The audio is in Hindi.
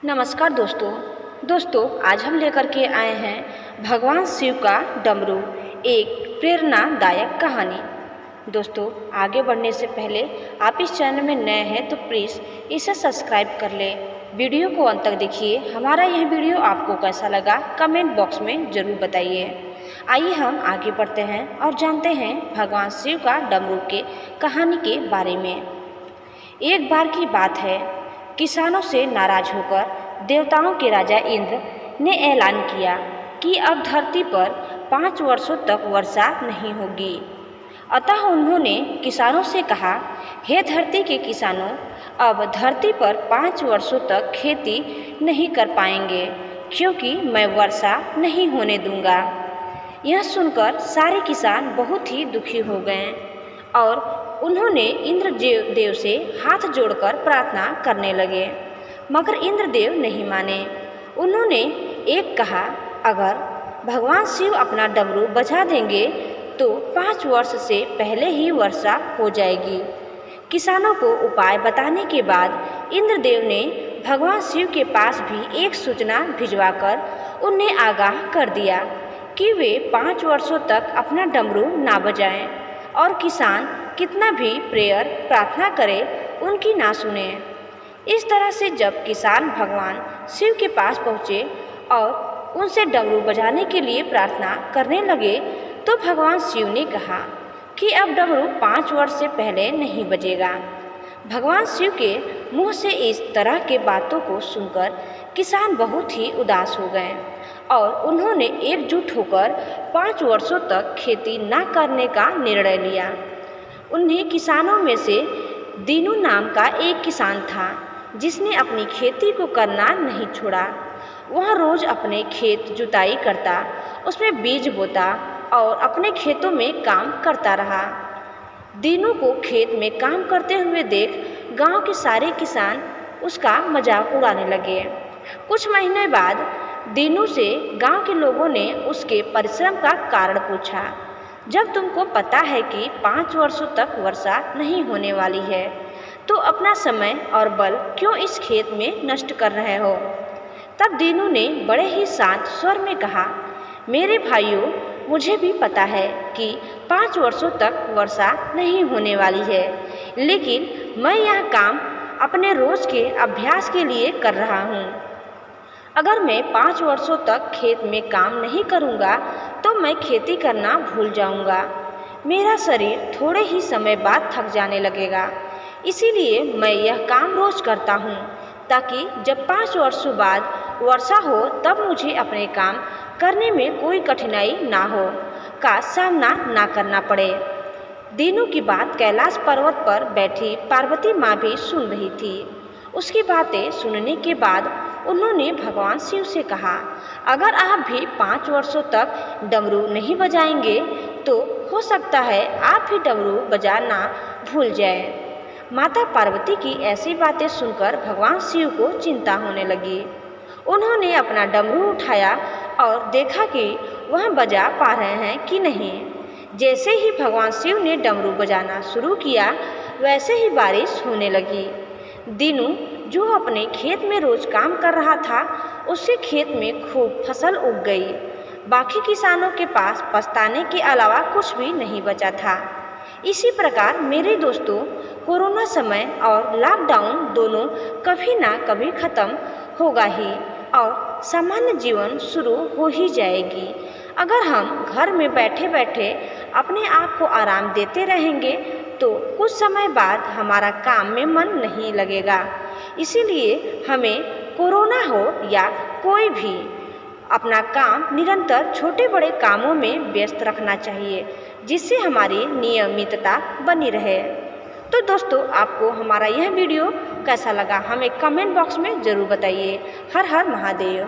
नमस्कार दोस्तों आज हम लेकर के आए हैं भगवान शिव का डमरू, एक प्रेरणादायक कहानी। दोस्तों आगे बढ़ने से पहले आप इस चैनल में नए हैं तो प्लीज़ इसे सब्सक्राइब कर लें। वीडियो को अंत तक देखिए। हमारा यह वीडियो आपको कैसा लगा कमेंट बॉक्स में ज़रूर बताइए। आइए हम आगे बढ़ते हैं और जानते हैं भगवान शिव का डमरू के कहानी के बारे में। एक बार की बात है, किसानों से नाराज होकर देवताओं के राजा इंद्र ने ऐलान किया कि अब धरती पर 5 वर्षों तक वर्षा नहीं होगी। अतः उन्होंने किसानों से कहा, हे धरती के किसानों, अब धरती पर 5 वर्षों तक खेती नहीं कर पाएंगे, क्योंकि मैं वर्षा नहीं होने दूंगा। यह सुनकर सारे किसान बहुत ही दुखी हो गए और उन्होंने इंद्रदेव से हाथ जोड़कर प्रार्थना करने लगे, मगर इंद्रदेव नहीं माने। उन्होंने एक कहा, अगर भगवान शिव अपना डमरू बजा देंगे तो 5 वर्ष से पहले ही वर्षा हो जाएगी। किसानों को उपाय बताने के बाद इंद्रदेव ने भगवान शिव के पास भी एक सूचना भिजवाकर उन्हें आगाह कर दिया कि वे 5 वर्षों तक अपना डमरू ना बजाएं और किसान कितना भी प्रेयर प्रार्थना करें उनकी ना सुने। इस तरह से जब किसान भगवान शिव के पास पहुँचे और उनसे डमरू बजाने के लिए प्रार्थना करने लगे तो भगवान शिव ने कहा कि अब डमरू 5 वर्ष से पहले नहीं बजेगा। भगवान शिव के मुंह से इस तरह के बातों को सुनकर किसान बहुत ही उदास हो गए और उन्होंने एकजुट होकर 5 वर्षों तक खेती न करने का निर्णय लिया। उन्हें किसानों में से दीनू नाम का एक किसान था जिसने अपनी खेती को करना नहीं छोड़ा। वह रोज अपने खेत जुताई करता, उसमें बीज बोता और अपने खेतों में काम करता रहा। दीनू को खेत में काम करते हुए देख गांव के सारे किसान उसका मजाक उड़ाने लगे। कुछ महीने बाद दीनू से गांव के लोगों ने उसके परिश्रम का कारण पूछा। जब तुमको पता है कि 5 वर्षों तक वर्षा नहीं होने वाली है, तो अपना समय और बल क्यों इस खेत में नष्ट कर रहे हो? तब दीनू ने बड़े ही शांत स्वर में कहा, मेरे भाइयों, मुझे भी पता है कि 5 वर्षों तक वर्षा नहीं होने वाली है, लेकिन मैं यह काम अपने रोज के अभ्यास के लिए कर रहा हूँ। अगर मैं 5 वर्षों तक खेत में काम नहीं करूँगा तो मैं खेती करना भूल जाऊँगा। मेरा शरीर थोड़े ही समय बाद थक जाने लगेगा। इसीलिए मैं यह काम रोज करता हूँ, ताकि जब 5 वर्षों बाद वर्षा हो तब मुझे अपने काम करने में कोई कठिनाई ना हो का सामना ना करना पड़े। दीनू की बात कैलाश पर्वत पर बैठी पार्वती माँ भी सुन रही थी। उसकी बातें सुनने के बाद उन्होंने भगवान शिव से कहा, अगर आप भी 5 वर्षों तक डमरू नहीं बजाएंगे तो हो सकता है आप भी डमरू बजाना भूल जाएं। माता पार्वती की ऐसी बातें सुनकर भगवान शिव को चिंता होने लगी। उन्होंने अपना डमरू उठाया और देखा कि वह बजा पा रहे हैं कि नहीं। जैसे ही भगवान शिव ने डमरू बजाना शुरू किया, वैसे ही बारिश होने लगी। दीनू जो अपने खेत में रोज काम कर रहा था, उसके खेत में खूब फसल उग गई। बाकी किसानों के पास पछताने के अलावा कुछ भी नहीं बचा था। इसी प्रकार मेरे दोस्तों, कोरोना समय और लॉकडाउन दोनों कभी ना कभी खत्म होगा ही और सामान्य जीवन शुरू हो ही जाएगी। अगर हम घर में बैठे बैठे अपने आप को आराम देते रहेंगे तो कुछ समय बाद हमारा काम में मन नहीं लगेगा। इसीलिए हमें कोरोना हो या कोई भी अपना काम निरंतर छोटे बड़े कामों में व्यस्त रखना चाहिए, जिससे हमारी नियमितता बनी रहे। तो दोस्तों, आपको हमारा यह वीडियो कैसा लगा हमें कमेंट बॉक्स में ज़रूर बताइए। हर हर महादेव।